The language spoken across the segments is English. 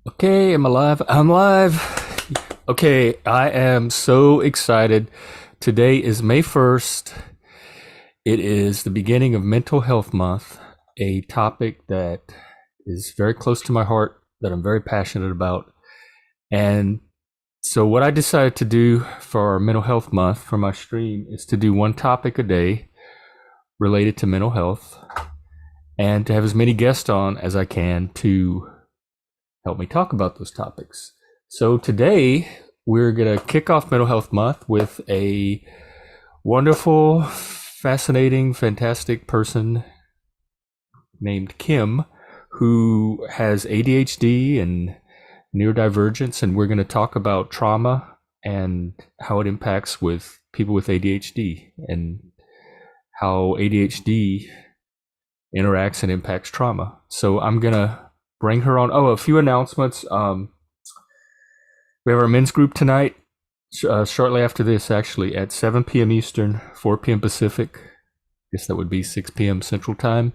Okay, I'm alive. I'm live. Okay, I am so excited. Today is May 1st. It is the beginning of Mental Health Month, a topic that is very close to my heart, that I'm very passionate about. And so, what I decided to do for Mental Health Month for my stream is to do one topic a day related to mental health and to have as many guests on as I can to help me talk about those topics. So today we're going to kick off Mental Health Month with a wonderful, fascinating, fantastic person named Kim who has ADHD and neurodivergence, and we're going to talk about trauma and how it impacts with people with ADHD and how ADHD interacts and impacts trauma. So I'm going to bring her on. Oh, a few announcements. We have our men's group tonight, shortly after this, actually, at 7 p.m. Eastern, 4 p.m. Pacific. I guess that would be 6 p.m. Central Time.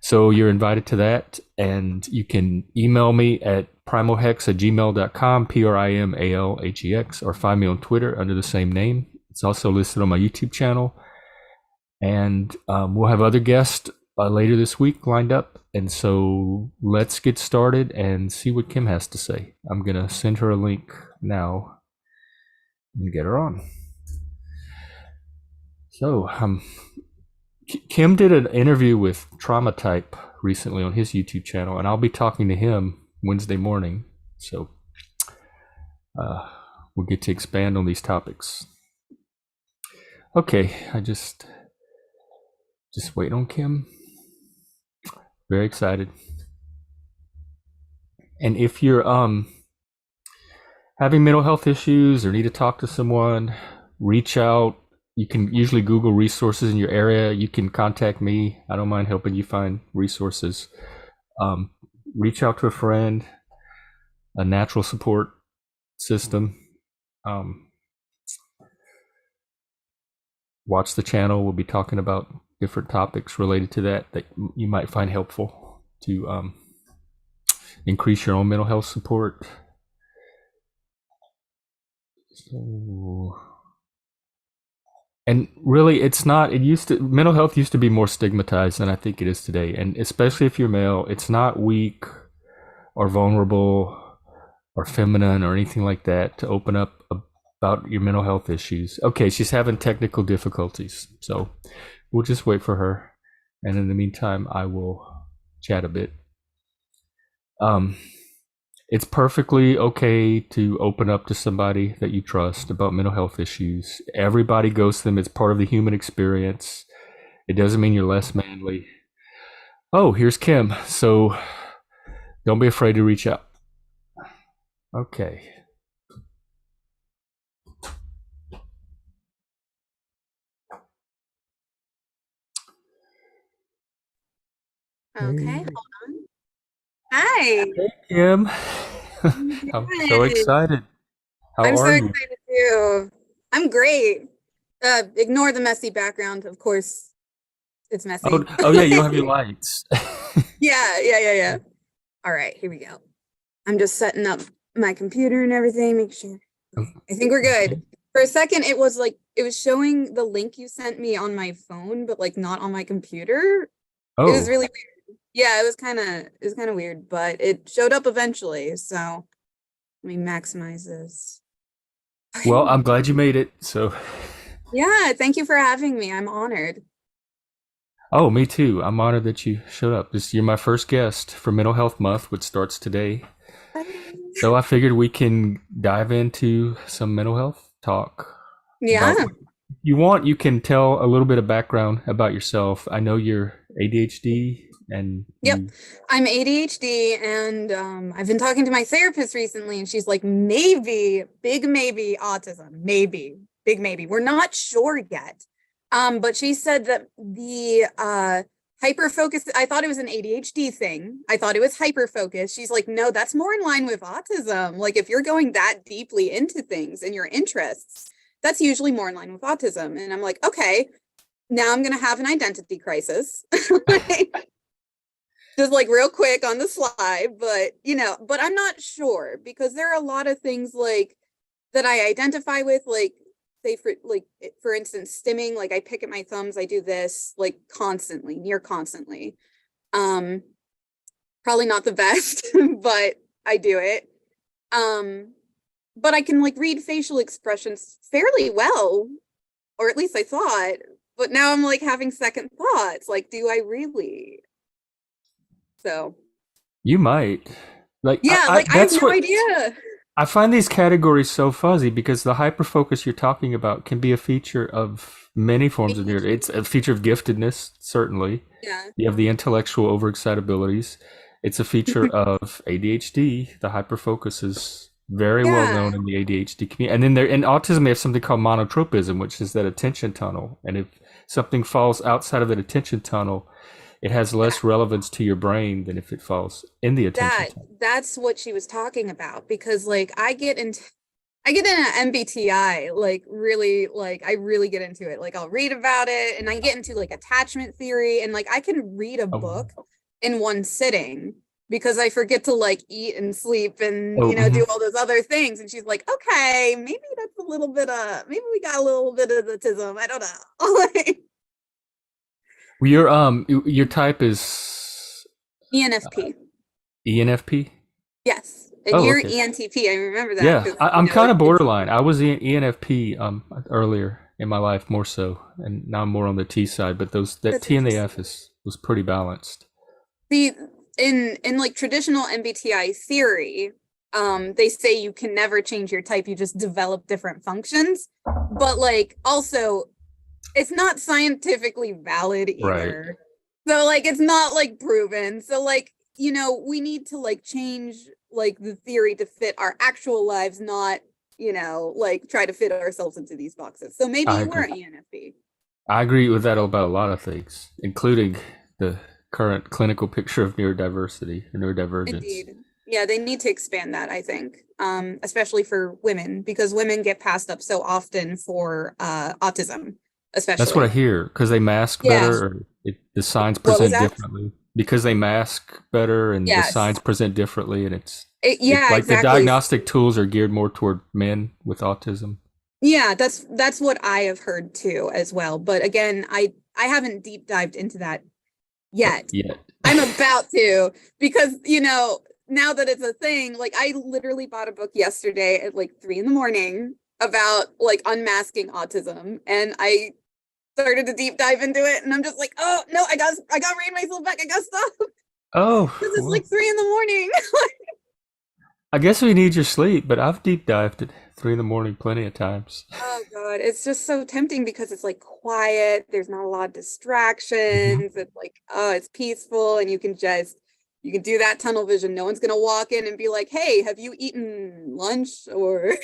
So you're invited to that, and you can email me at primalhex@gmail.com, PRIMALHEX, or find me on Twitter under the same name. It's also listed on my YouTube channel. And we'll have other guests later this week lined up. And so let's get started and see what Kim has to say. I'm going to send her a link now and get her on. So Kim did an interview with Trauma Type recently on his YouTube channel, and I'll be talking to him Wednesday morning. So we'll get to expand on these topics. Okay, I just wait on Kim. Very excited. And if you're having mental health issues or need to talk to someone, reach out. You can usually Google resources in your area. You can contact me. I don't mind helping you find resources. Reach out to a friend, a natural support system. Watch the channel. We'll be talking about different topics related to that you might find helpful to increase your own mental health support. So, and really, it's not. Mental health used to be more stigmatized than I think it is today, and especially if you're male, it's not weak or vulnerable or feminine or anything like that to open up about your mental health issues. Okay, she's having technical difficulties, so we'll just wait for her. And in the meantime, I will chat a bit. It's perfectly okay to open up to somebody that you trust about mental health issues. Everybody goes to them. It's part of the human experience. It doesn't mean you're less manly. Oh, here's Kim. So don't be afraid to reach out. Okay. Okay, hold on. Hi. Hey, Kim. I'm so Good. excited. How I'm so are you? excited too. I'm great. Ignore the messy background. Of course, it's Oh, messy. oh yeah, you don't have your lights. Yeah. All right, here we go. I'm just setting up my computer and everything. Make sure. Okay, I think we're good. Okay. For a second, it was showing the link you sent me on my phone, but like not on my computer. It was Oh, really weird. Yeah, it was kind of weird, but it showed up eventually. So let me maximize this. well, Okay. I'm glad you made it. So, Yeah, thank you for having me. I'm honored. oh, me too. I'm honored that you showed up. You're my first guest for Mental Health Month, which starts today. So I figured we can dive into some mental health talk about Yeah. what you want. You can tell a little bit of background about yourself. I know you're ADHD and Yep. you. I'm ADHD and I've been talking to my therapist recently and she's like, maybe, big maybe autism, maybe, big maybe. We're not sure yet. But she said that the hyper focus, I thought it was an ADHD thing. I thought it was hyper focus. She's like, no, that's more in line with autism. Like if you're going that deeply into things and your interests, that's usually more in line with autism. And I'm like, okay, now I'm gonna have an identity crisis. just like real quick on the slide, but but I'm not sure because there are a lot of things like that I identify with, like say for instance, stimming, like I pick at my thumbs, I do this like constantly, near constantly. Um, Probably not the best, but I do it. Um, but I can like read facial expressions fairly well, or at least I thought. But now I'm like having second thoughts, like, do I really? So You might. Like yeah, I like I have that's no what idea. I find these categories so fuzzy because the hyperfocus you're talking about can be a feature of many forms of neuro. It's a feature of giftedness, certainly. Yeah. You have the intellectual overexcitabilities. It's a feature of ADHD. The hyperfocus is very well Yeah. known in the ADHD community. And then there in autism, they have something called monotropism, which is that attention tunnel. And if something falls outside of that attention tunnel, it has less relevance to your brain than if it falls in the attention that tunnel. that's what she was talking about because like I get in an MBTI like really like I really get into it, like I'll read about it and I get into like attachment theory and like I can read a Oh, book in one sitting because I forget to like eat and sleep and oh, do all those other things, and she's like, okay, maybe that's a little bit of, maybe we got a little bit of autism, I don't know. Like well, your type is ENFP. ENFP. Yes, and Oh, you're okay. ENTP. I remember that Yeah, because I'm kind of it's borderline. I was ENFP earlier in my life more so, and now I'm more on the T side. But those that that's T and the interesting. F is was pretty balanced. The in like traditional MBTI theory, they say you can never change your type, you just develop different functions. But like also it's not scientifically valid Right. either. So like it's not like proven. So like, we need to like change like the theory to fit our actual lives, not, like try to fit ourselves into these boxes. So maybe I you were agree. ENFP. I agree with that about a lot of things, including the current clinical picture of neurodiversity or neurodivergence. Indeed. Yeah, they need to expand that, I think, especially for women, because women get passed up so often for autism, That's what I especially. hear because they mask Yeah. better, or the signs What was present that? differently. Because they mask better and the signs Yes. present differently, and it's Yeah, like the exactly. diagnostic tools are geared more toward men with autism. Yeah, that's what I have heard too as well. But again, I haven't deep dived into that yet. Yet. I'm about to because, now that it's a thing, like I literally bought a book yesterday at like 3 in the morning about like unmasking autism. And I started to deep dive into it and I'm just like, oh no, I gotta rein myself back. I gotta stop Oh, because it's well, like 3 in the morning. I guess we need your sleep, but I've deep dived at 3 in the morning plenty of times. Oh God, it's just so tempting because it's like quiet, there's not a lot of Mhm. distractions, it's like, oh, it's peaceful, and you can do that tunnel vision. No one's gonna walk in and be like, hey, have you eaten lunch? Or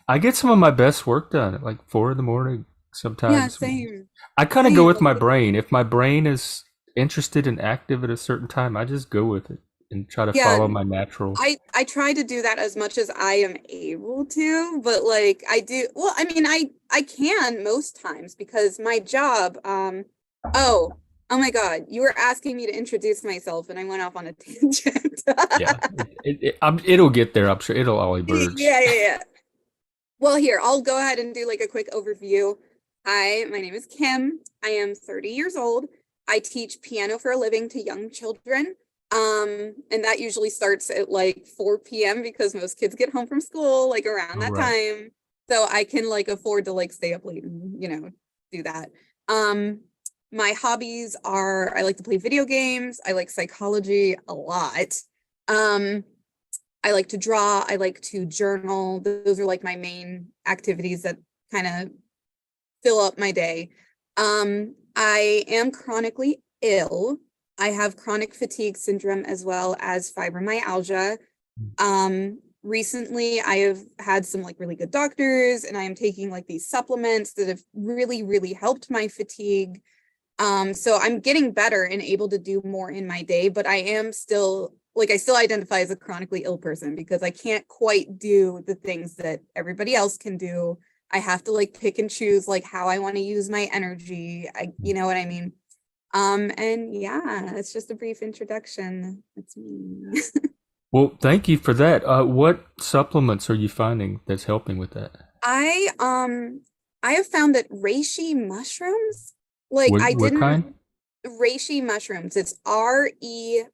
I get some of my best work done at like 4 in the morning yeah, sometimes. same. I kind of go Same. with my brain. If my brain is interested and active at a certain time, I just go with it and try to Yeah, follow my natural. I try to do that as much as I am able to, but like I do, well, I mean, I can most times because my job, oh, oh my God, you were asking me to introduce myself and I went off on a tangent. Yeah, it'll get there. I'm sure it'll all emerge. Yeah, yeah, yeah. Well, here, I'll go ahead and do like a quick overview. Hi, my name is Kim. I am 30 years old. I teach piano for a living to young children. And that usually starts at like 4 p.m. because most kids get home from school like around All that right. time. So I can like afford to like stay up late and, do that. Um, my hobbies are I like to play video games. I like psychology a lot. Um, I like to draw, I like to journal. Those are like my main activities that kind of fill up my day. I am chronically ill. I have chronic fatigue syndrome as well as fibromyalgia. Recently I have had some like really good doctors and I am taking like these supplements that have really, really helped my fatigue. So I'm getting better and able to do more in my day, but I am still like I still identify as a chronically ill person because I can't quite do the things that everybody else can do. I have to like pick and choose like how I want to use my energy. You know what I mean? And yeah, it's just a brief introduction. That's me. Well, thank you for that. What supplements are you finding that's helping with that? I um I have found that reishi mushrooms, like I What didn't kind? reishi mushrooms. It's Reishi,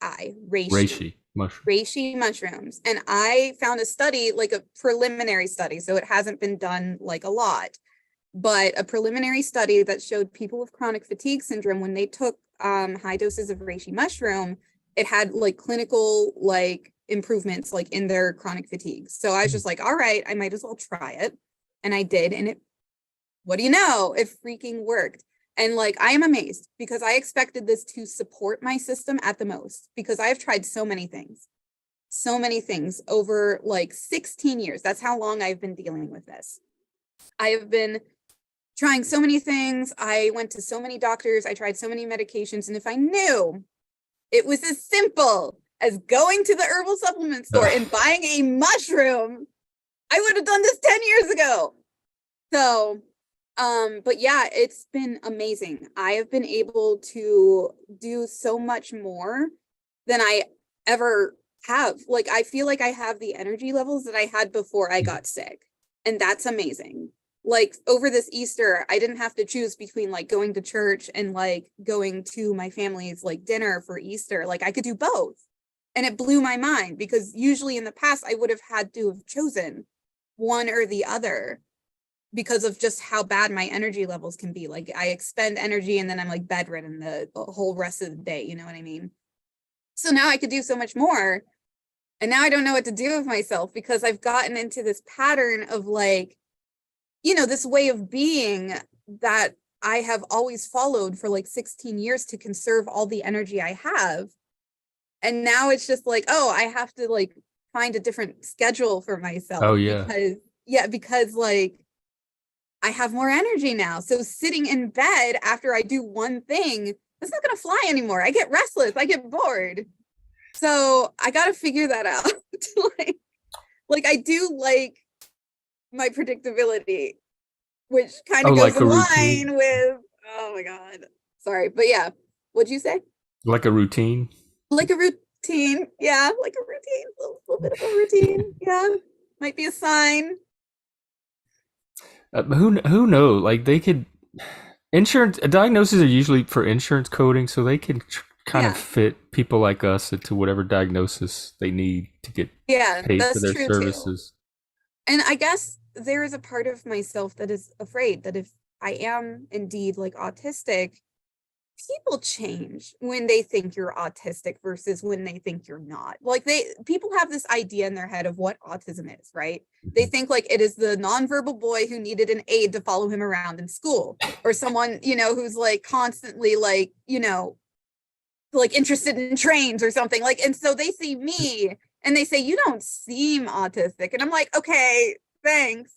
reishi. Reishi mushroom. Reishi mushrooms. And I found a study, like a preliminary study, so it hasn't been done like a lot, but a preliminary study that showed people with chronic fatigue syndrome, when they took high doses of reishi mushroom, it had like clinical like improvements like in their chronic fatigue. So I was just like, all right, I might as well try it. And I did. And it, what do you know? It freaking worked. And like, I am amazed because I expected this to support my system at the most, because I've tried so many things over like 16 years. That's how long I've been dealing with this. I have been trying so many things. I went to so many doctors. I tried so many medications. And if I knew it was as simple as going to the herbal supplement store and buying a mushroom, I would have done this 10 years ago. So, but yeah, it's been amazing. I have been able to do so much more than I ever have. Like, I feel like I have the energy levels that I had before I got sick. And that's amazing. Like over this Easter, I didn't have to choose between like going to church and like going to my family's like dinner for Easter. Like I could do both. And it blew my mind because usually in the past I would have had to have chosen one or the other because of just how bad my energy levels can be. Like I expend energy and then I'm like bedridden the whole rest of the day. You know what I mean? So now I could do so much more. And now I don't know what to do with myself because I've gotten into this pattern of like, you know, this way of being that I have always followed for like 16 years to conserve all the energy I have. And now it's just like, oh, I have to like find a different schedule for Oh myself yeah. because, yeah, because like I have more energy now. So sitting in bed after I do one thing, that's not going to fly anymore. I get restless. I get bored. So I got to figure that out. like I do like my predictability, which kind Oh, of goes like a in routine. line with, oh my God. Sorry. But yeah, what'd you say? Like a routine. Like a routine. Yeah, like a routine. A little bit of a routine. Yeah. Might be a sign. Who knows? Like they could insurance diagnoses are usually for insurance coding, so they can kind of Yeah. fit people like us into whatever diagnosis they need to get Yeah, paid for that's their true too. services. And I guess there is a part of myself that is afraid that if I am indeed like autistic, people change when they think you're autistic versus when they think you're not. Like people have this idea in their head of what autism is, right? They think like it is the nonverbal boy who needed an aide to follow him around in school, or someone, you know, who's like constantly like, you know, like interested in trains or something. Like, and so they see me and they say, you don't seem autistic. And I'm like, okay, thanks.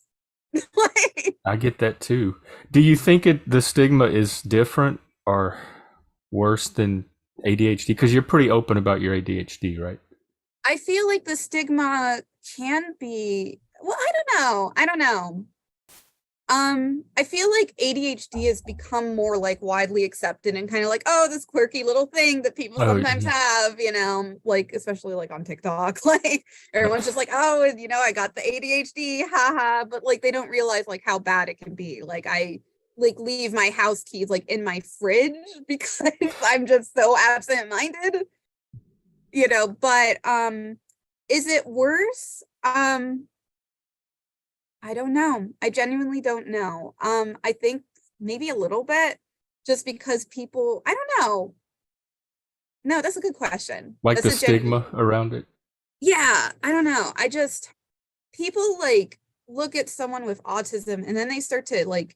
Like, I get that too. Do you think the stigma is different or worse than ADHD? Because you're pretty open about your ADHD, right? I feel like the stigma can be, well, I don't know. I don't know. I feel like ADHD has become more like widely accepted and kind of like, oh, this quirky little thing that people Oh, sometimes have, you know, like especially like on TikTok. Like everyone's just like, oh, you know, I got the ADHD, haha. But like they don't realize like how bad it can be. Like I like leave my house keys like in my fridge because I'm just so absent-minded, you know, but is it worse? I don't know. I genuinely don't know. I think maybe a little bit just because people, I don't know. No, that's a good question. like That's the a genuine, stigma around it. yeah, I don't know. I just, people like look at someone with autism and then they start to like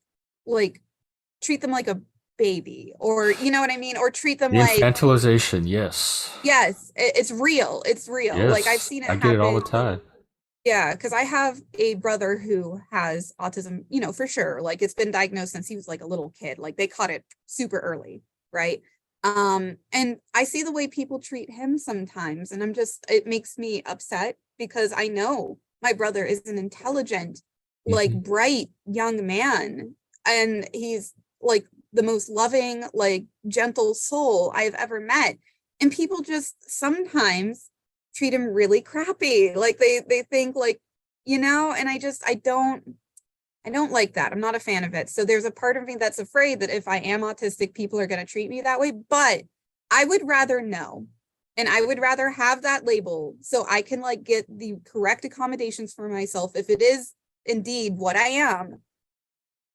treat them like a baby, or you know what I mean? Or treat them The like, infantilization, yes. yes, it's real. It's real. Like I've Yes. seen it I get it all the happen. time. Yeah, because I have a brother who has autism, you know, for sure. Like it's been diagnosed since he was like a little kid. Like they caught it super early, right? And I see the way people treat him sometimes, and I'm just, it makes me upset because I know my brother is an intelligent, like Mhm. bright young man, and he's like the most loving, like gentle soul I've ever met. And people just sometimes treat him really crappy. Like they think like, and I don't like that. I'm not a fan of it. So there's a part of me that's afraid that if I am autistic, people are going to treat me that way. But I would rather know. And I would rather have that label so I can like get the correct accommodations for myself if it is indeed what I am,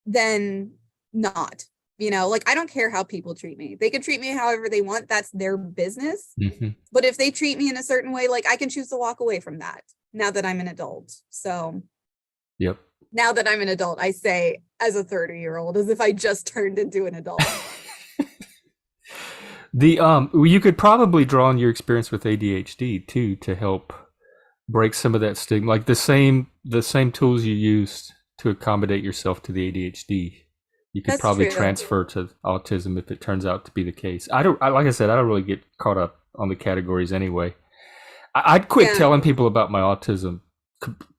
than not. Like I don't care how people treat me. They can treat me however they want. That's their business. Hmm. But if they treat me in a certain way, like I can choose to walk away from that now that I'm an adult. So Yep. now that I'm an adult, I say as a 30-year-old, as if I just turned into an adult. You could probably draw on your experience with ADHD too to help break some of that stigma. Like the same tools you used to accommodate yourself to the ADHD, you could That's probably true. transfer to autism if it turns out to be the case. Like I said, I don't really get caught up on the categories anyway. I'd quit Yeah. telling people about my autism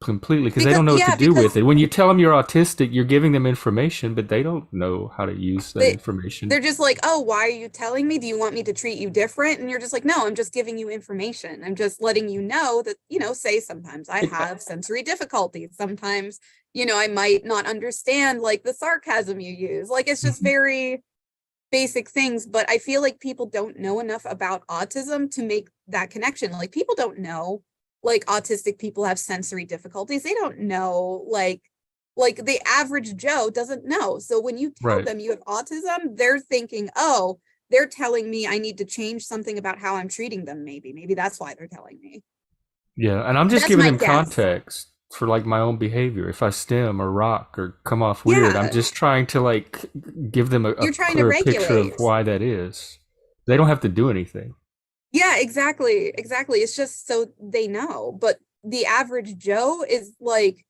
completely because they Because don't know what yeah, to do with because it. When you tell them you're autistic, you're giving them information, but they don't know how to use that they information. they're just like, oh, why are you telling me? Do you want me to treat you different? And you're just like, no, I'm just giving you information. I'm just letting you know that, say sometimes I have sensory difficulties. Sometimes, I might not understand like the sarcasm you use. Like it's just Mhm. very basic things, but I feel like people don't know enough about autism to make that connection. Like people don't know like autistic people have sensory difficulties. They don't know like the average Joe doesn't know. So when you tell Right. them you have autism, they're thinking, oh, they're telling me I need to change something about how I'm treating them. Maybe that's why they're telling me. Yeah, and I'm just That's giving my them guess. context for like my own behavior. If I stim or rock or come off weird, I'm Yeah, just trying to like give them a you're trying to clearer picture of regulate. why that is. They don't have to do anything. Yeah, exactly. It's just so they know. But the average Joe is like,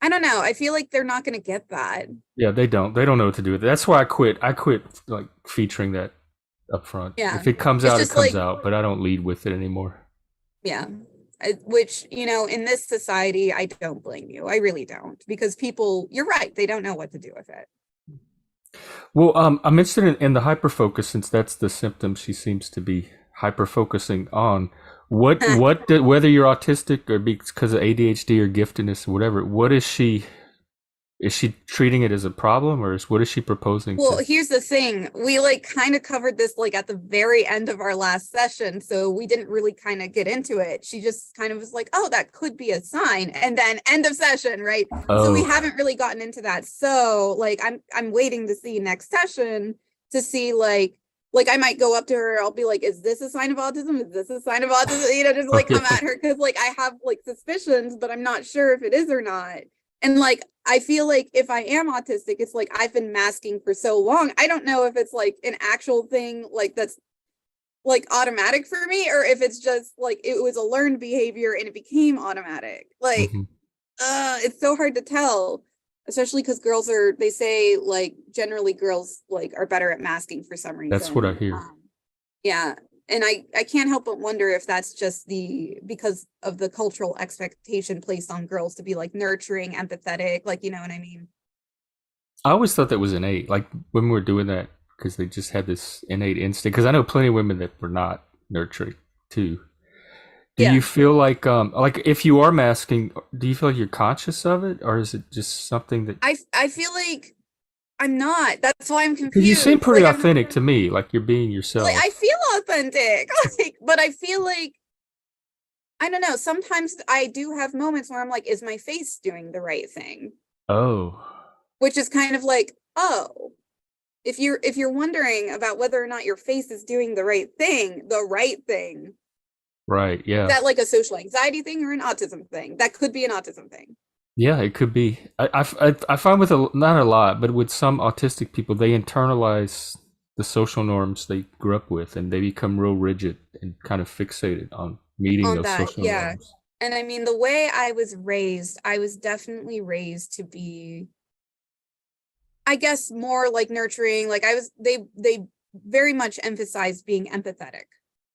I don't know. I feel like they're not going to get that. Yeah, they don't. They don't know what to do with it. That's why I quit. I quit like featuring that up front. Yeah. If it comes It's out, it just comes like, out, but I don't lead with it anymore. yeah. Which, in this society, I don't blame you. I really don't. Because people, you're right. They don't know what to do with it. Well, I'm interested in the hyperfocus since that's the symptom she seems to be hyper focusing on. Whether you're autistic or because of ADHD or giftedness or whatever, what is she treating it as a problem or what is she proposing Well, to? here's the thing. We like kind of covered this like at the very end of our last session. So we didn't really kind of get into it. She just kind of was like, oh, that could be a sign. And then end of session, right? So we Oh, haven't really gotten into that. So like I'm waiting to see next session to see like I might go up to her, I'll be like, is this a sign of autism? Is this a sign of autism? Just like come at her because like I have like suspicions, but I'm not sure if it is or not. And like, I feel like if I am autistic, it's like I've been masking for so long. I don't know if it's like an actual thing, like that's like automatic for me, or if it's just like it was a learned behavior and it became automatic. Like, mhm. it's so hard to tell, especially because they say like generally girls like are better at masking for some That's what I reason. hear. Yeah. And I can't help but wonder if that's just because of the cultural expectation placed on girls to be like nurturing, empathetic, like, you know what I mean? I always thought that was innate, like when we were doing that, because they just had this innate instinct. Because I know plenty of women that were not nurturing too. Do Yeah. you feel like if you are masking, do you feel like you're conscious of it, or is it just something that? I feel like I'm not. That's why I'm Because you seem confused. pretty authentic to me, like you're being Like I yourself. feel authentic. Like, but I feel like I don't know. Sometimes I do have moments where I'm like, is my face doing the right thing? Oh, Which is kind of like, oh, if you're wondering about whether or not your face is doing the right thing, right, is yeah, that like a social anxiety thing or an autism thing? That could be an autism thing. yeah. It could be. I find with not a lot, but with some autistic people, they internalize the social norms they grew up with, and they become real rigid and kind of fixated on meeting On those that, social yeah. norms. And I mean, the way I was raised, I was definitely raised to be, I guess, more like nurturing. Like they very much emphasized being empathetic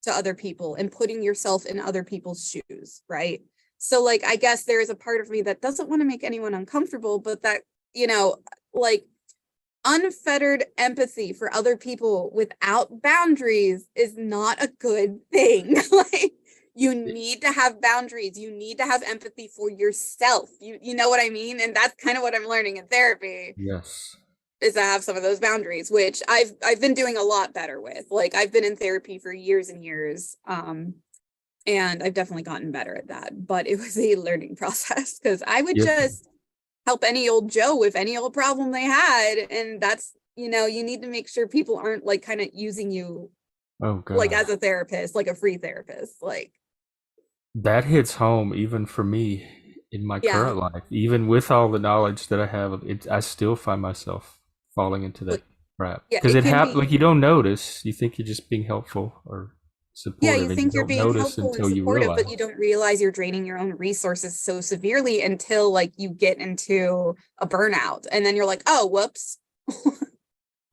to other people and putting yourself in other people's shoes, right? So like I guess there is a part of me that doesn't want to make anyone uncomfortable, but that, you know, like unfettered empathy for other people without boundaries is not a good thing. Like, you need to have boundaries. You need to have empathy for yourself. You know what I mean? And that's kind of what I'm learning in therapy, Yes. is to have some of those boundaries, which I've been doing a lot better with. Like, I've been in therapy for years and years. And I've definitely gotten better at that, but it was a learning process, because I would Yep. just help any old Joe with any old problem they had. And that's, you need to make sure people aren't like kind of using you Oh like God. as a therapist, like a free therapist. Like, That hits home even for me in my yeah, current life. Even with all the knowledge that I have of it, I still find myself falling into that like, trap. yeah, Because it it can happens, be, like, you don't notice. You think you're just being helpful or yeah, you supportive, and you think you're don't being notice helpful and until you supportive, but realize. you don't realize you're draining your own resources so severely until like you get into a burnout. And then you're like, oh, whoops.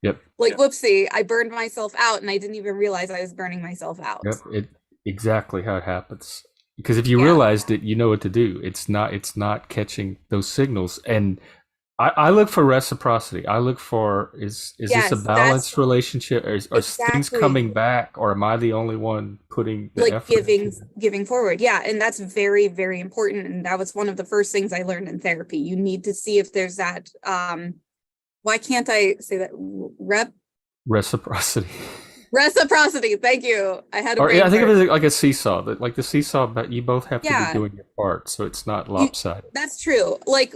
Yep. Like, whoopsie, I burned myself out and I didn't even realize I was burning myself out. Yep. It exactly how it happens. Because if you Yeah. realized it, you know what to do. It's not catching those signals. And I look for reciprocity. I look for, is this a Yes, that's balanced relationship, or are things exactly coming back, or am I the only one putting the like effort into giving forward. Yeah. And that's very, very important. And that was one of the first things I learned in therapy. You need to see if there's that, why can't I say that? reciprocity? Reciprocity. Thank you. I had a Or yeah, brain I think of fart. it like a seesaw. That, like the seesaw, but you both have to be Yeah. doing your part, so it's not You, lopsided. that's true. Like,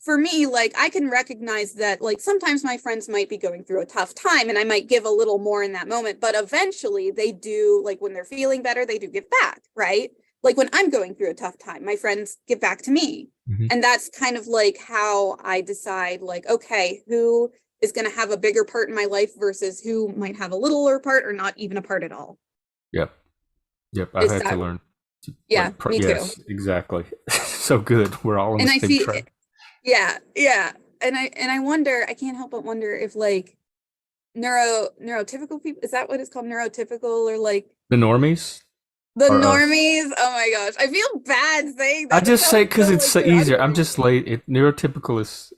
for me, like, I can recognize that, like, sometimes my friends might be going through a tough time and I might give a little more in that moment, but eventually they do, like, when they're feeling better, they do give back, right? Like, when I'm going through a tough time, my friends give back to me. Mhm. And that's kind of like how I decide, like, okay, who is going to have a bigger part in my life versus who might have a littler part or not even a part at all. Yep. Yep. I've Is had to that, learn. To, yeah, like, me too. yes, exactly. So good. We're all on And the I same see, track. yeah, yeah. And I wonder, I can't help but wonder if like neurotypical people, is that what it's called? Neurotypical, or like The normies the or us? normies? Oh my gosh. I feel bad saying I that. That just say sounds because so it's like so easier. I'm just derogatory. late. Neurotypical is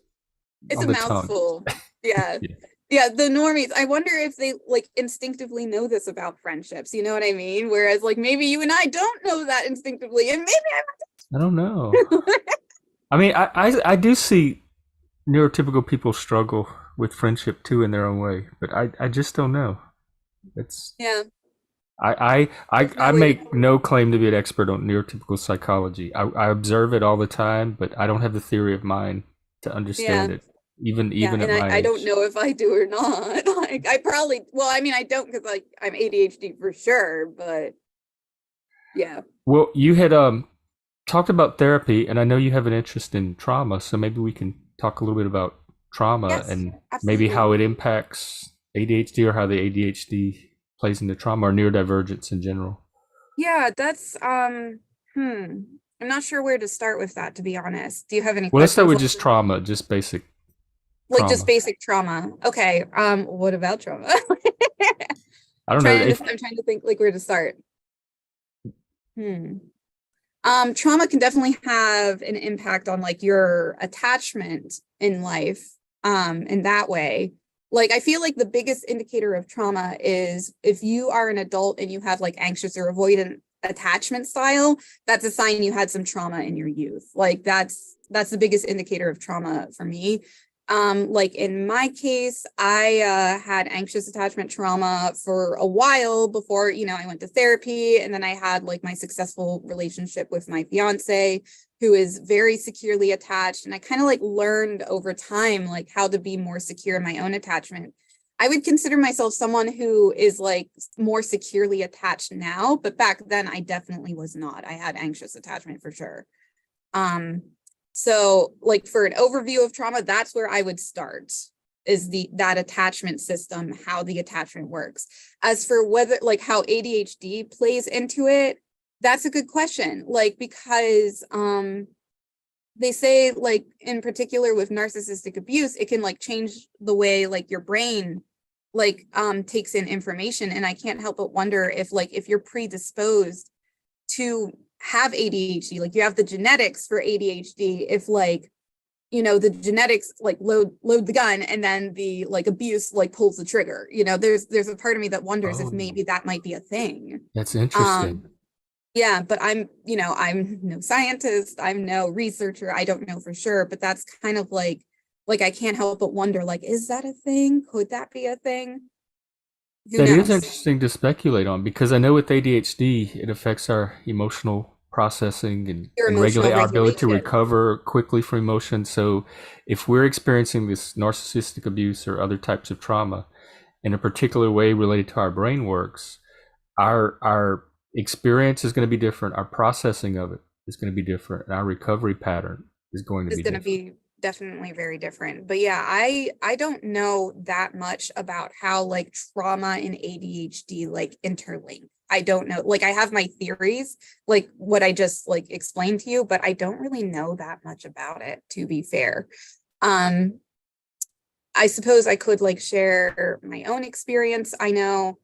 It's on a the tongue. mouthful. Yeah. Yeah. Yeah, the normies. I wonder if they like instinctively know this about friendships. You know what I mean? Whereas like maybe you and I don't know that instinctively, and maybe I don't know. I'm I mean, I do see neurotypical people struggle with friendship too in their own way, but I just don't know. It's yeah, I definitely. make no claim to be an expert on neurotypical psychology. I observe it all the time, but I don't have the theory of mind to Yeah. understand it, even Yeah, even at and my I don't age. know if I do or not. Like, I probably, well, I mean, I don't, because like I'm ADHD for sure, but yeah. Well, you had talked about therapy, and I know you have an interest in trauma, so maybe we can talk a little bit about trauma Yes, and maybe absolutely. how it impacts ADHD, or how the ADHD plays into trauma, or neurodivergence in general. Yeah, that's I'm not sure where to start with that, to be honest. Do you have any Well, let's start questions? with just trauma, just basic Like just trauma. basic trauma. Okay. What about trauma? I don't know. I'm trying to think like where to start. Hmm. Trauma can definitely have an impact on like your attachment in life, in that way. Like, I feel like the biggest indicator of trauma is if you are an adult and you have like anxious or avoidant attachment style, that's a sign you had some trauma in your youth. Like, that's the biggest indicator of trauma for me. Like in my case, I had anxious attachment trauma for a while before, I went to therapy, and then I had like my successful relationship with my fiance, who is very securely attached. And I kind of like learned over time, like how to be more secure in my own attachment. I would consider myself someone who is like more securely attached now, but back then I definitely was not. I had anxious attachment for sure. Um, so like for an overview of trauma, that's where I would start, is that attachment system, how the attachment works. As for whether like how ADHD plays into it, that's a good question. Like, because they say like in particular with narcissistic abuse, it can like change the way like your brain like takes in information. And I can't help but wonder if you're predisposed to have ADHD, like you have the genetics for ADHD, if like the genetics like load the gun, and then the like abuse like pulls the trigger. There's a part of me that wonders if Oh, maybe that might be a thing. that's interesting. Um, yeah, but I'm no scientist, I'm no researcher, I don't know for sure, but that's kind of like I can't help but wonder, like, is that a thing? Could that be a thing? Who That is knows? interesting to speculate on because I know with ADHD, it affects our emotional processing Your and emotional regulate our ability to regulation. recover quickly from emotion. So, if we're experiencing this narcissistic abuse or other types of trauma in a particular way related to our brain works, our experience is going to be different. Our processing of it is going to be different, and our recovery pattern is going to Is be going to different. be definitely very different. But yeah, I don't know that much about how like trauma and ADHD like interlink. I don't know. Like I have my theories, like what I just like explained to you, but I don't really know that much about it, to be fair. Um, I suppose I could like share my own experience. I know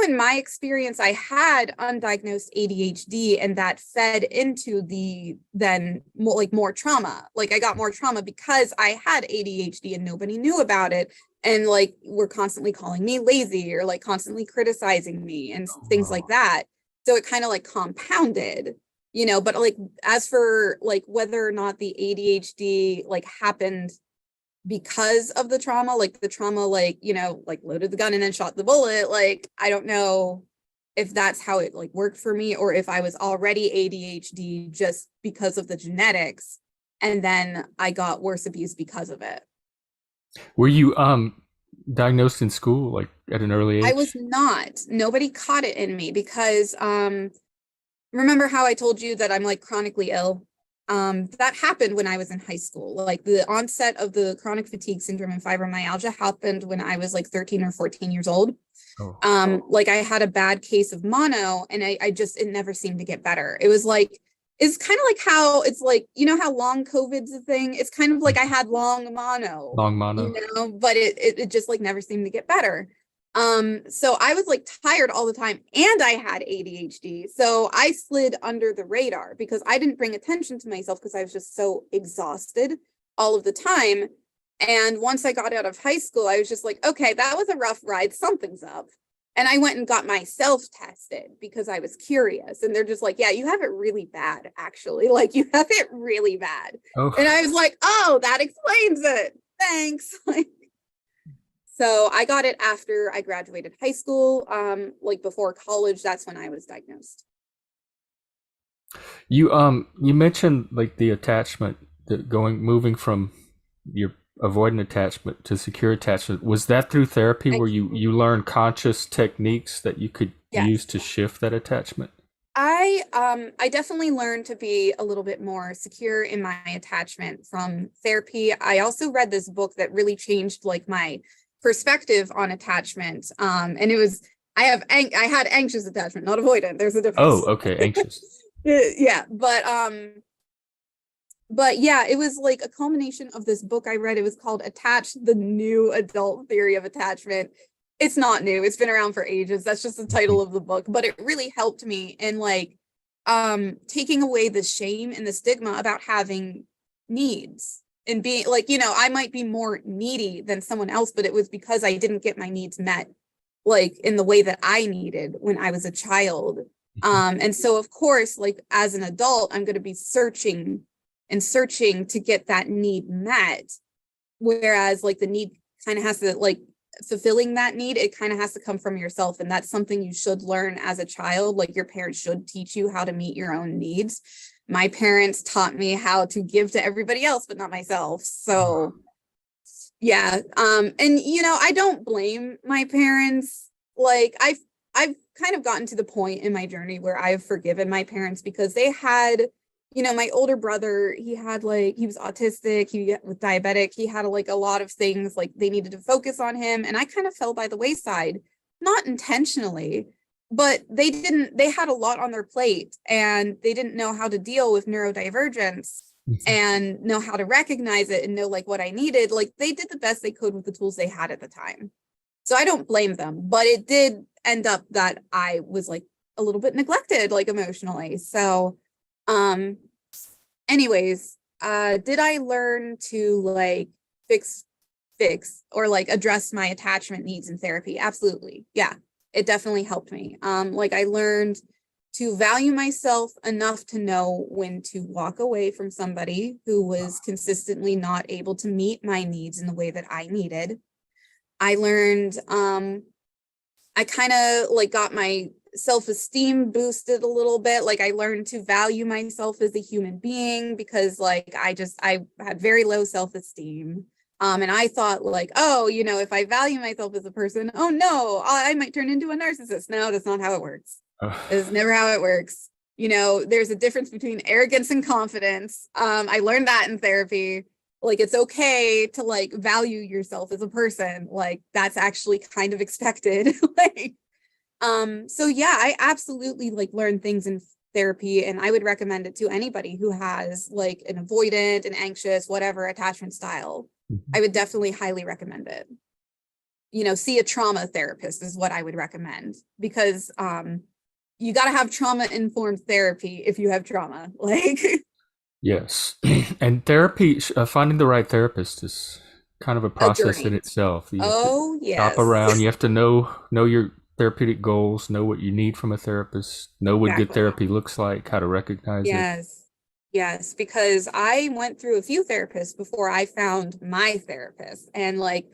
in my experience, I had undiagnosed ADHD, and that fed into the then more trauma. Like I got more trauma because I had ADHD and nobody knew about it. And like were constantly calling me lazy or like constantly criticizing me and things like Oh, that. So it kind of like compounded, but like as for like whether or not the ADHD like happened because of the trauma, like the trauma, like, like loaded the gun and then shot the bullet. Like, I don't know if that's how it like worked for me or if I was already ADHD just because of the genetics. And then I got worse abuse because of it. were you diagnosed in school like at an early I was age? not. Nobody caught it in me because remember how I told you that I'm like chronically ill? That happened when I was in high school. Like the onset of the chronic fatigue syndrome and fibromyalgia happened when I was like 13 or 14 years old. Oh, Like I had a bad case of mono and I just, it never seemed to get better. It was like, it's kind of like how it's like, how long COVID's a thing. It's kind of like I had long mono, long mono. but it just like never seemed to get better. So I was like tired all the time and I had ADHD. So I slid under the radar because I didn't bring attention to myself because I was just so exhausted all of the time. And once I got out of high school, I was just like, okay, that was a rough ride. Something's up. And I went and got myself tested because I was curious. And they're just like, yeah, you have it really bad, actually. Like, you have it really bad. And I Oh, was like, oh, that explains it. Thanks. So I got it after I graduated high school, like before college. That's when I was diagnosed. you mentioned like the attachment, the moving from your avoidant attachment to secure attachment. Was that through therapy I, where you learned conscious techniques that you could use yes. to shift that attachment? I definitely learned to be a little bit more secure in my attachment from therapy. I also read this book that really changed like my perspective on attachment. And it was I had anxious attachment, not avoidant. There's a Oh, difference. okay, anxious. Yeah, but yeah, it was like a culmination of this book I read. It was called Attached, the New Adult Theory of Attachment. It's not new. It's been around for ages. That's just the title of the book, but it really helped me in like taking away the shame and the stigma about having needs and being like, I might be more needy than someone else, but it was because I didn't get my needs met like in the way that I needed when I was a child. And so of course, like as an adult, I'm going to be searching and searching to get that need met. Whereas like the need kind of has to like fulfilling that need, it kind of has to come from yourself. And that's something you should learn as a child. Like your parents should teach you how to meet your own needs. My parents taught me how to give to everybody else, but not myself. So yeah. And I don't blame my parents. Like I've kind of gotten to the point in my journey where I've forgiven my parents because they had, my older brother, he had like, he was autistic, he was diabetic, he had like a lot of things like they needed to focus on him. And I kind of fell by the wayside, not intentionally, but they had a lot on their plate and they didn't know how to deal with neurodivergence and know how to recognize it and know like what I needed. Like they did the best they could with the tools they had at the time. So I don't blame them, but it did end up that I was like a little bit neglected, like emotionally. So, anyways, did I learn to like fix or like address my attachment needs in therapy? Absolutely. Yeah, it definitely helped me. Like I learned to value myself enough to know when to walk away from somebody who was consistently not able to meet my needs in the way that I needed. I learned, I kind of like got my self-esteem boosted a little bit. Like I learned to value myself as a human being because like I had very low self-esteem. And I thought like, oh, you know, if I value myself as a person, oh no, I might turn into a narcissist. No, that's not how it works. It's never how it works. You know, there's a difference between arrogance and confidence. I learned that in therapy. Like it's okay to like value yourself as a person. Like that's actually kind of expected. Like, so yeah, I absolutely like learned things in therapy, and I would recommend it to anybody who has like an avoidant, an anxious, whatever attachment style. I would definitely highly recommend it. You know, see a trauma therapist is what I would recommend, because you got to have trauma informed therapy if you have trauma. Like Yes. And therapy, finding the right therapist is kind of a a process in journey. itself. You have to Oh shop yes. around. You have to know your therapeutic goals, know what you need from a therapist, know what good Exactly. therapy looks like, how to recognize it. Yes. Yes, because I went through a few therapists before I found my therapist. And like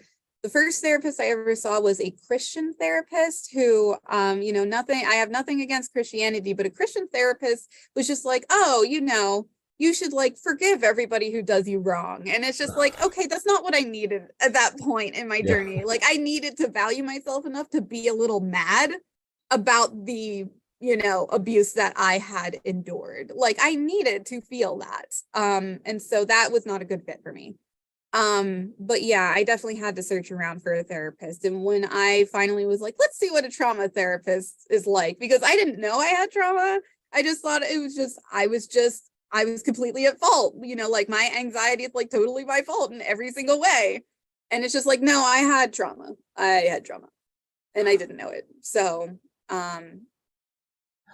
the first therapist I ever saw was a Christian therapist who, you know, nothing, I have nothing against Christianity, but a Christian therapist was just like, oh, you know, you should like forgive everybody who does you wrong. And it's just like, okay, that's not what I needed at that point in my Yeah. journey. Like I needed to value myself enough to be a little mad about the, you know, abuse that I had endured. Like I needed to feel that. And so that was not a good fit for me. But yeah, I definitely had to search around for a therapist. And when I finally was like, let's see what a trauma therapist is like, because I didn't know I had trauma. I just thought it was just, I was completely at fault. You know, like my anxiety is like totally my fault in every single way. And it's just like, no, I had trauma. I had trauma and I didn't know it. So, So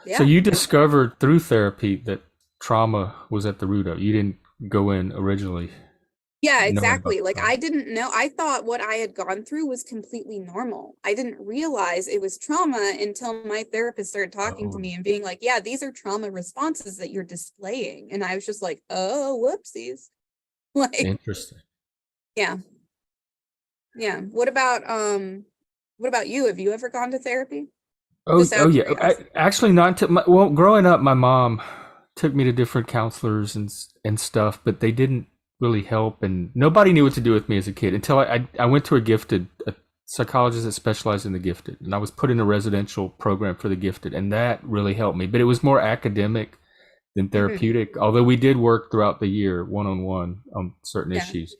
yeah. you discovered through therapy that trauma was at the root of it. You didn't go in originally Yeah, knowing about exactly. the Like trauma. I didn't know, I thought what I had gone through was completely normal. I didn't realize it was trauma until my therapist started talking to Oh, me and being like, yeah, these are trauma responses that you're displaying. And I was just like, oh, whoopsies. Like, interesting. yeah, yeah. What about you? Have you ever gone to therapy? Oh, Just out oh of yeah. curiosity. Actually, not until well, growing up, my mom took me to different counselors and stuff, but they didn't really help, and nobody knew what to do with me as a kid until I went to a psychologist that specialized in the gifted, and I was put in a residential program for the gifted, and that really helped me. But it was more academic than Mhm. therapeutic, although we did work throughout the year one on one on certain Yeah. issues.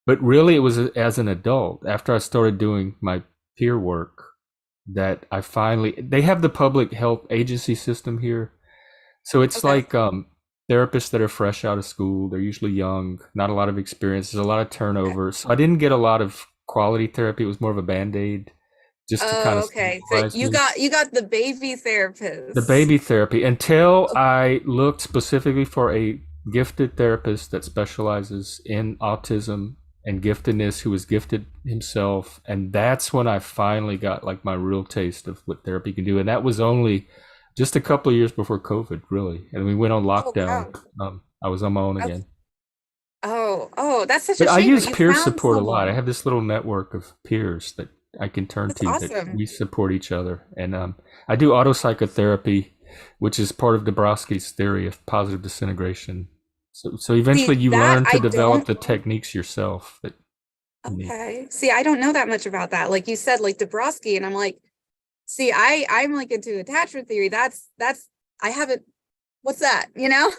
But really, it was as an adult after I started doing my peer work that I finally they have the public health agency system here. So it's Okay. like therapists that are fresh out of school. They're usually young, not a lot of experience. There's a lot of Okay. turnover. So I didn't get a lot of quality therapy. It was more of a band-aid just to kind Oh, of okay. So stabilize me. you got the baby The therapist. baby therapy until Oh, I looked specifically for a gifted therapist that specializes in autism and giftedness who was gifted himself, and that's when I finally got like my real taste of what therapy can do, and that was only just a couple of years before COVID, really, and we went on oh lockdown. wow. I was on my own Okay. again, Oh, oh, that's such a but I shame, but use you peer found support a lot. I someone. have this little network of peers that I can turn That's to that awesome. we support each other. And I do auto psychotherapy, which is part of Dabrowski's theory of positive disintegration. So eventually See, you that learn to I develop don't. the techniques yourself that you need. Okay. See, I don't know that much about that. Like you said, like Dabrowski, and I'm like, see, I'm like into attachment theory. That's I haven't. What's that? You know?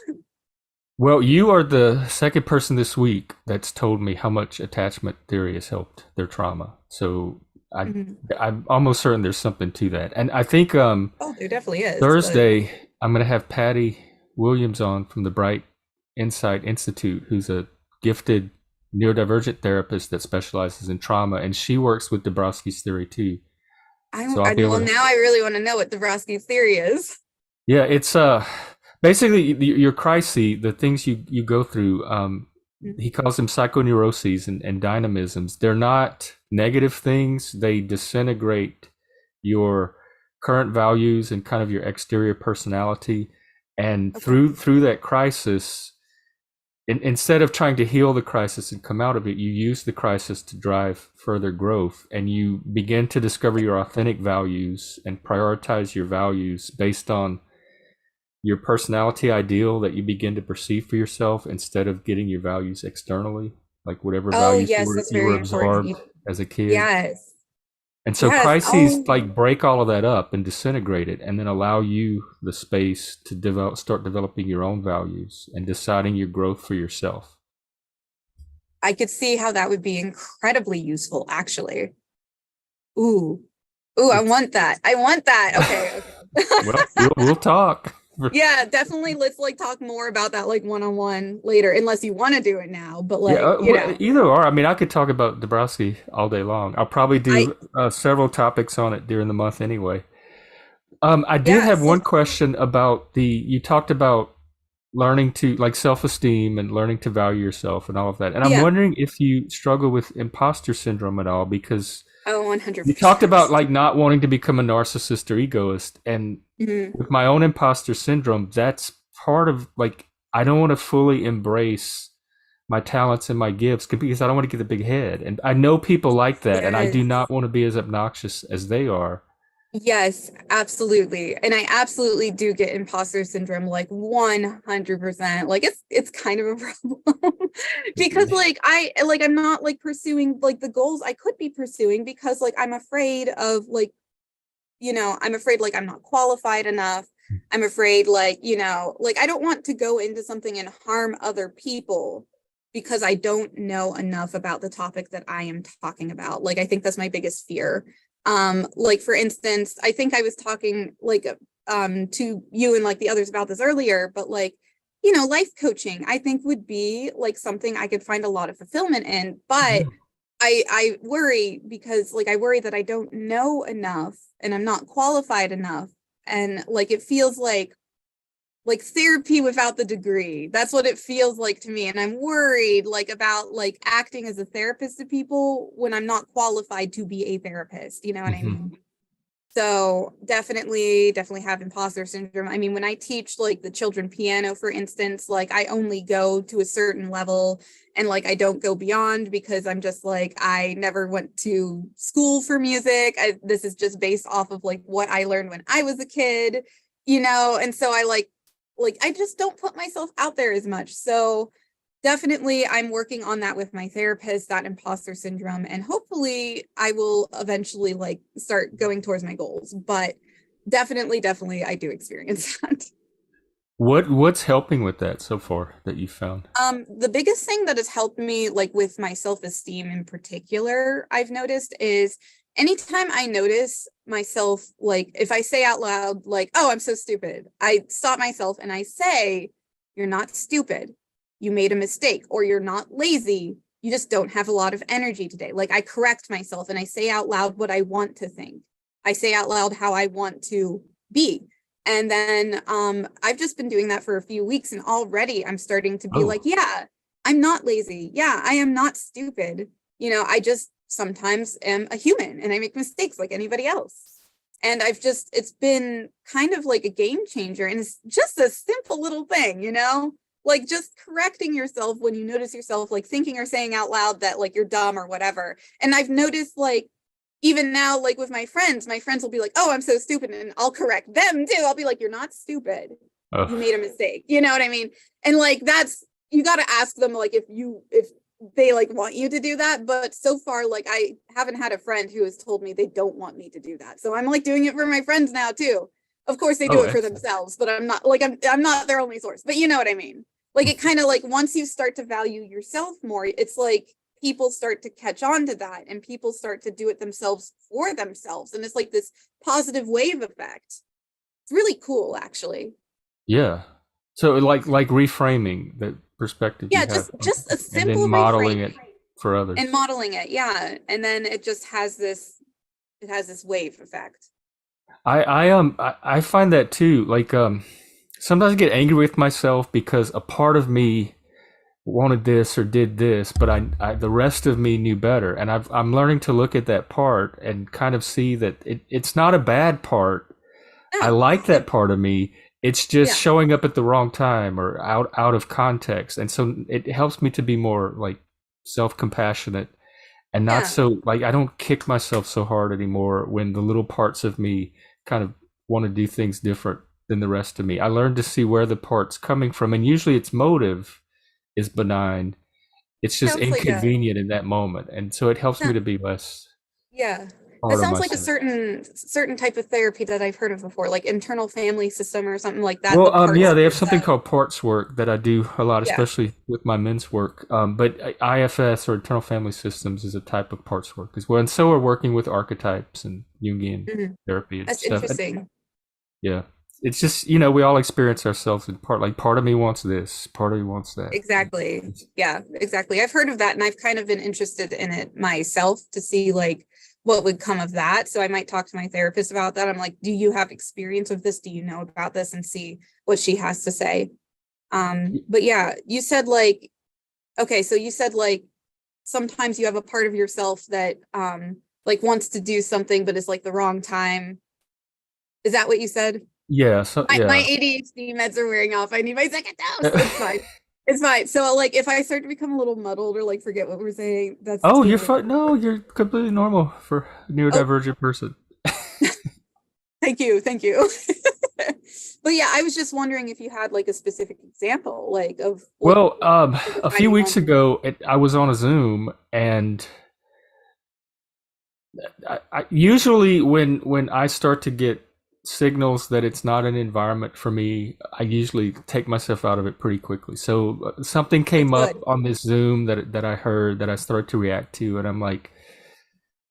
Well, you are the second person this week that's told me how much attachment theory has helped their trauma. So I, Mhm. I'm almost certain there's something to that. And I think Oh, there definitely is. But Thursday, I'm going to have Patty Williams on from the Bright Insight Institute, who's a gifted neurodivergent therapist that specializes in trauma, and she works with Dabrowski's theory too. So I'll I be able well to. now I really want to know what Dabrowski's theory is. Yeah, it's basically your crises, the things you go through, Mhm. he calls them psychoneuroses and dynamisms. They're not negative things. They disintegrate your current values and kind of your exterior personality. And Okay. through that crisis, instead of trying to heal the crisis and come out of it, you use the crisis to drive further growth, and you begin to discover your authentic values and prioritize your values based on your personality ideal that you begin to perceive for yourself instead of getting your values externally, like whatever Oh, values yes, that's you were very important. absorbed as a kid. Yes. And so Yes. crises Oh, like break all of that up and disintegrate it, and then allow you the space to start developing your own values and deciding your growth for yourself. I could see how that would be incredibly useful, actually. Ooh. Ooh, I It's want that. I want that. Okay. well, Okay. we'll talk. Yeah, definitely. Let's like talk more about that like one-on-one later, unless you want to do it now. But Yeah, like, either or. I mean, I could talk about Dabrowski all day long. I'll probably I do several topics on it during the month anyway. I did yeah, have so one question about you talked about learning to like self-esteem and learning to value yourself and all of that. And I'm yeah. wondering if you struggle with imposter syndrome at all, because Oh, you talked 100%. about like not wanting to become a narcissist or egoist. And Mhm. with my own imposter syndrome, that's part of like, I don't want to fully embrace my talents and my gifts because I don't want to get the big head. And I know people like that, and I do Yes. not want to be as obnoxious as they are. Yes, absolutely. And I absolutely do get imposter syndrome like 100%. Like it's kind of a problem because I'm not like pursuing like the goals I could be pursuing because like I'm afraid of like, I'm afraid like I'm not qualified enough. I'm afraid like, like I don't want to go into something and harm other people because I don't know enough about the topic that I am talking about. Like I think that's my biggest fear. Like for instance, I think I was talking like to you and like the others about this earlier, but like, life coaching I think would be like something I could find a lot of fulfillment in, but Mhm. I worry because like I worry that I don't know enough and I'm not qualified enough. And like it feels like therapy without the degree. That's what it feels like to me. And I'm worried like about like acting as a therapist to people when I'm not qualified to be a therapist. You know what I Mhm. mean? So definitely have imposter syndrome. I mean, when I teach like the children piano, for instance, like I only go to a certain level and like I don't go beyond because I'm just like, I never went to school for music. This is just based off of like what I learned when I was a kid, and so I like I just don't put myself out there as much. So definitely I'm working on that with my therapist, that imposter syndrome, and hopefully I will eventually like start going towards my goals. But definitely I do experience that. What's helping with that so far that you found? The biggest thing that has helped me like with my self-esteem in particular, I've noticed is anytime I notice myself, like if I say out loud, like, oh, I'm so stupid, I stop myself and I say, you're not stupid. You made a mistake, or you're not lazy. You just don't have a lot of energy today. Like I correct myself and I say out loud what I want to think. I say out loud how I want to be. And then I've just been doing that for a few weeks, and already I'm starting to be like, Oh, yeah, I'm not lazy. Yeah, I am not stupid. I just sometimes am a human and I make mistakes like anybody else. And it's been kind of like a game changer. And it's just a simple little thing, like just correcting yourself when you notice yourself like thinking or saying out loud that like you're dumb or whatever. And I've noticed like even now, like with my friends will be like, oh, I'm so stupid. And I'll correct them too. I'll be like, you're not stupid. You oh, made a mistake. You know what I mean? And like, you got to ask them, like, if they like want you to do that. But so far, like, I haven't had a friend who has told me they don't want me to do that. So I'm like doing it for my friends now too. Of course, they do oh, it for excellent. themselves, but I'm not like, I'm not their only source, but you know what I mean? Like, it kind of like once you start to value yourself more, it's like, people start to catch on to that and people start to do it themselves for themselves, and it's like this positive wave effect. It's really cool, actually. Yeah. So like reframing the perspective you Yeah, have on just a something and then simple modeling reframing it for and others. modeling it. Yeah, and then it has this wave effect. I find that too. Like sometimes I get angry with myself because a part of me wanted this or did this, but the rest of me knew better. And I'm learning to look at that part and kind of see that it's not a bad part. I No, like that part of me. It's just yeah, showing up at the wrong time or out of context. And so it helps me to be more like self-compassionate and not yeah, so like I don't kick myself so hard anymore when the little parts of me kind of want to do things different than the rest of me. I learned to see where the part's coming from, and usually its motive is benign. It's just sounds like a inconvenient in that moment, and so it helps me to be less yeah. That hard on sounds like a myself. certain type of therapy that I've heard of before, like internal family system or something like that. The Well, yeah, parts of they have something yourself. called parts work that I do a lot, Yeah. especially with my men's work. But IFS or internal family systems is a type of parts work as well, and so we're working with archetypes and Jungian Mhm. therapy and That's stuff. And interesting. yeah, it's just we all experience ourselves in part. Like part of me wants this, part of me wants that. Exactly. Yeah, exactly. I've heard of that and I've kind of been interested in it myself to see like what would come of that. So I might talk to my therapist about that. I'm like, do you have experience with this? Do you know about this? And see what she has to say. But yeah, you said like, okay, so you said like sometimes you have a part of yourself that like wants to do something, but it's like the wrong time. Is that what you said? Yeah, so My yeah. ADHD meds are wearing off. I need my second dose. It's fine. It's fine. So like if I start to become a little muddled or like forget what we're saying, that's Oh, you're totally fine. No, you're completely normal for a oh, neurodivergent person. thank you. Thank you. But yeah, I was just wondering if you had like a specific example, like of like Well, the a time few you weeks want. ago, I was on a Zoom, and usually when I start to get signals that it's not an environment for me, I usually take myself out of it pretty quickly. So something That's came up good. on this Zoom that I heard that I started to react to, and I'm like,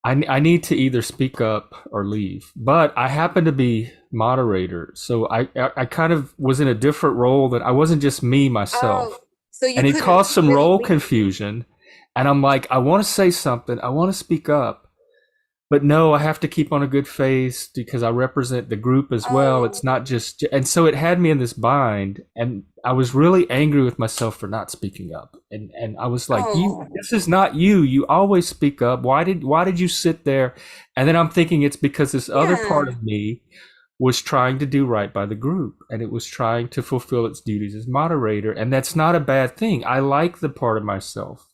I need to either speak up or leave. But I happen to be moderator, so I kind of was in a different role that I wasn't just me Oh, myself, so you and it couldn't caused some really role leave. confusion. And I'm like, I want to say something, I want to speak up, but no, I have to keep on a good face because I represent the group as well. Oh, It's not just, and so it had me in this bind, and I was really angry with myself for not speaking up. And I was like, oh, this is not you. You always speak up. Why did you sit there? And then I'm thinking it's because this other part yeah. of me was trying to do right by the group, and it was trying to fulfill its duties as moderator, and that's not a bad thing. I like the part of myself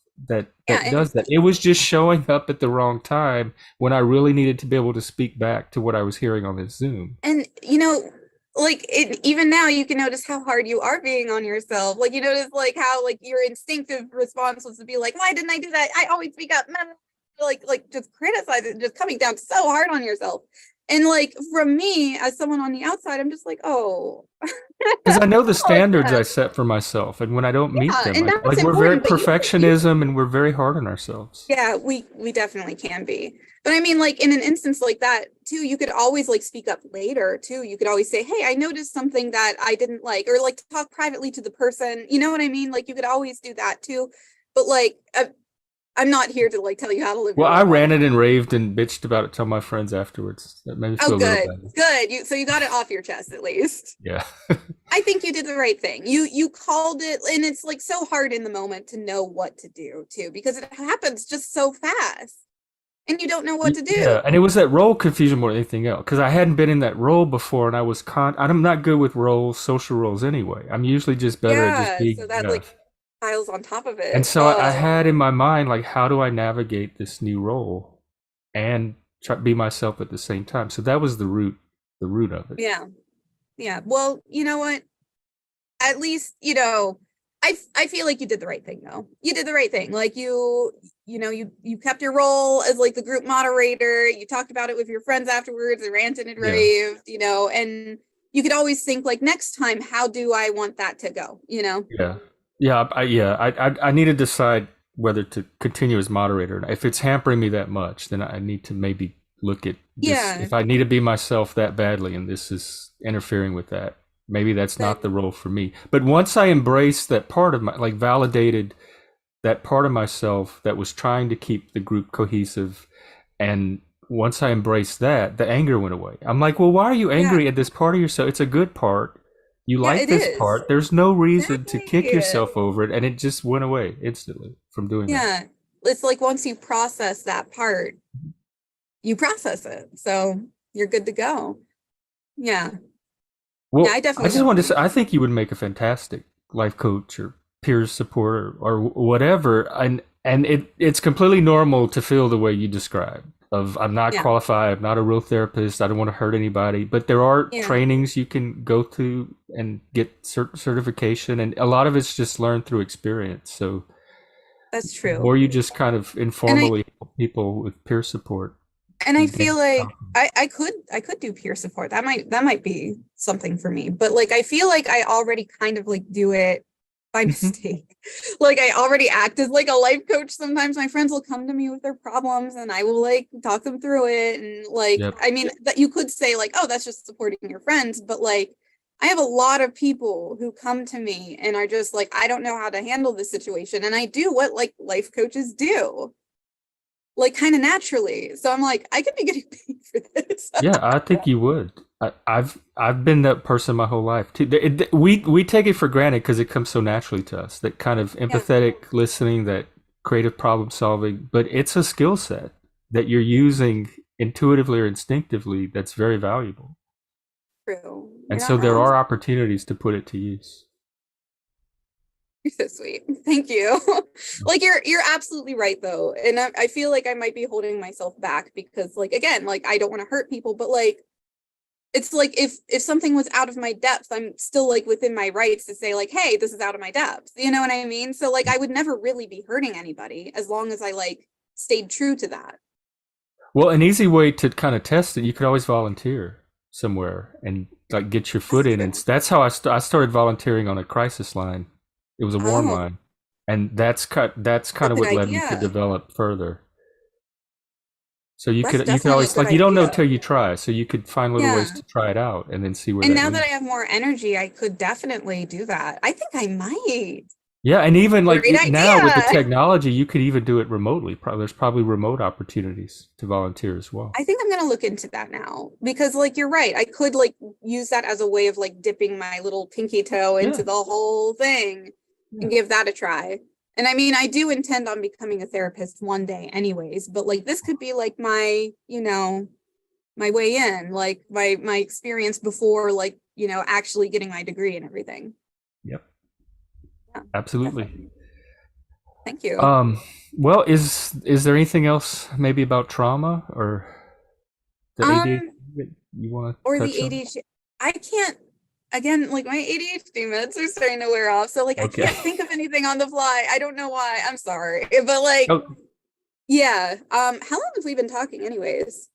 Yeah, that and does that. It was just showing up at the wrong time when I really needed to be able to speak back to what I was hearing on this Zoom. you know, like it, even now you can notice how hard you are being on yourself. Like you notice like how like your instinctive response was to be like, why didn't I do that? I always speak up. Like just criticize it, just coming down so hard on yourself. And like from me as someone on the outside, I'm just like, oh, Because I know the oh standards yeah, I set for myself, and when I don't meet yeah, them, and that's like we're very important. But you perfectionism, and we're very hard on ourselves. yeah, we definitely can be. But I mean, like in an instance like that too, you could always like speak up later too. You could always say, hey, I noticed something that I didn't like, or like talk privately to the person. You know what I mean? Like you could always do that too. But like I'm not here to like tell you how to live Well, your I life. ranted and raved and bitched about it to my friends afterwards. That made me Oh, feel a little good, better. good. You so you got it off your chest at least. Yeah. I think you did the right thing. You called it, and it's like so hard in the moment to know what to do too, because it happens just so fast, and you don't know what to do. Yeah, and it was that role confusion more than anything else because I hadn't been in that role before, and I'm not good with roles, social roles anyway. I'm usually just better at just Yeah, being so that like Jeff. piles on top of And it. so I had in my mind like, how do I navigate this new role and try to be myself at the same time? So that was the root of it. Yeah, yeah. Well, you know what? At least I feel like you did the right thing though. You did the right thing. Like you kept your role as like the group moderator. You talked about it with your friends afterwards and ranted and Yeah, raved. And you could always think like next time, how do I want that to go? yeah, I need to decide whether to continue as moderator. If it's hampering me that much, then I need to maybe look at this. Yeah, If I need to be myself that badly, and this is interfering with that, maybe that's not the then role for me. But once I embraced that part of my, like validated that part of myself that was trying to keep the group cohesive, and once I embraced that, the anger went away. I'm like, well, why are you yeah, angry at this part of yourself? It's a good part. You Yeah, like it this is. part. There's no reason to kick Exactly. yourself over it, and it just went away instantly from doing that. Yeah. It's like once you process that part, you process it. So you're good to go. Yeah. Yeah, I Well, I definitely just don't wanted to think. say, I think you would make a fantastic life coach or peer support or whatever. And it's completely normal to feel the way you describe. Of I'm not Yeah. qualified, I'm not a real therapist, I don't want to hurt anybody. But there are Yeah. trainings you can go to and get certification, and a lot of it's just learned through experience. So That's or true. you just kind of And I informally help people with peer support. and I You feel gain like confidence. I could do peer support. That might be something for me. But like I feel like I already kind of like do it by Mhm. mistake. Like I already act as like a life coach. Sometimes my friends will come to me with their problems and I will like talk them through it. And like, Yep. I mean, that you could say like, oh, that's just supporting your friends, but like I have a lot of people who come to me and are just like, I don't know how to handle this situation. And I do what like life coaches do, like kind of naturally. So I'm like, I could be getting paid for this. Yeah, I think you would. I've been that person my whole life too. We take it for granted because it comes so naturally to us. That kind of Yeah, empathetic listening, that creative problem solving, but it's a skill set that you're using intuitively or instinctively that's very valuable. true. And You're so not there wrong. are opportunities to put it to use. You're so sweet. Thank you. Like you're absolutely right though. And I feel like I might be holding myself back because like again, like I don't want to hurt people, but like it's like if something was out of my depth, I'm still like within my rights to say like, hey, this is out of my depth. You know what I mean? So like I would never really be hurting anybody as long as I like stayed true to that. Well, an easy way to kind of test it, you could always volunteer somewhere and like get your That's foot in. And true. that's how I started volunteering on a crisis line. It was a warm Oh, line, and that's that's kind a of good what led me to idea. develop further. So That's you could definitely a always, good like, you don't know till idea. you try. So you could find little ways Yeah. to try it out and then see where And that now that leads. I have more energy, I could definitely do that. I think I might. Yeah, and even like Great now with the idea. technology, you could even do it remotely. There's probably remote opportunities to volunteer as well. I think I'm gonna look into that now because like you're right. I could like use that as a way of like dipping my little pinky toe Yeah, into the whole thing yeah. and give that a try. And I mean, I do intend on becoming a therapist one day anyways, but like this could be like my, my way in, like my experience before like, actually getting my degree and everything. Yep, Yeah, absolutely. definitely. Thank you. Um, well, is there anything else maybe about trauma or the ADHD Um, that you want to or the touch on? ADHD. I can't, again, like my ADHD meds are starting to wear off. So like I Okay. can't think of anything on the fly. I don't know why. I'm sorry. But like, Oh, yeah. How long have we been talking anyways?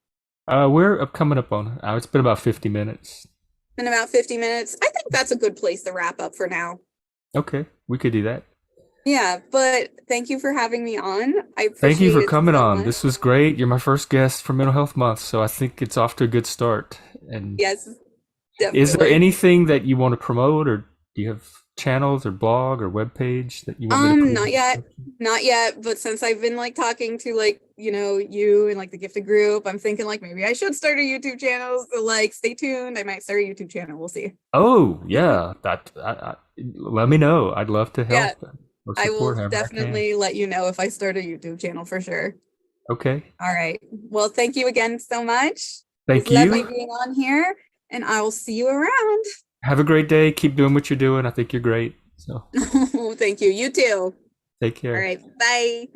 we're coming up on. It's been about 50 minutes. Been about 50 minutes. I think that's a good place to wrap up for now. Okay, we could do that. Yeah, but thank you for having me on. I Thank you appreciate for it coming so on. much. This was great. You're my first guest for Mental Health Month, so I think it's off to a good start. And Yes, is there definitely. anything that you want to promote, or do you have channels or blog or webpage that you want me to put in Not the yet. description? Not yet, but since I've been like talking to like, you and like the gifted group, I'm thinking like maybe I should start a YouTube channel. So like stay tuned. I might start a YouTube channel. We'll see. Oh, yeah. Let me know. I'd love to Yeah, help or I will support however I can. definitely let you know if I start a YouTube channel for sure. Okay. All right. Well, thank you again so much. It was Thank lovely you. being on here, and I will see you around. Have a great day. Keep doing what you're doing. I think you're great. So Thank you. You too. take All care. right. Bye.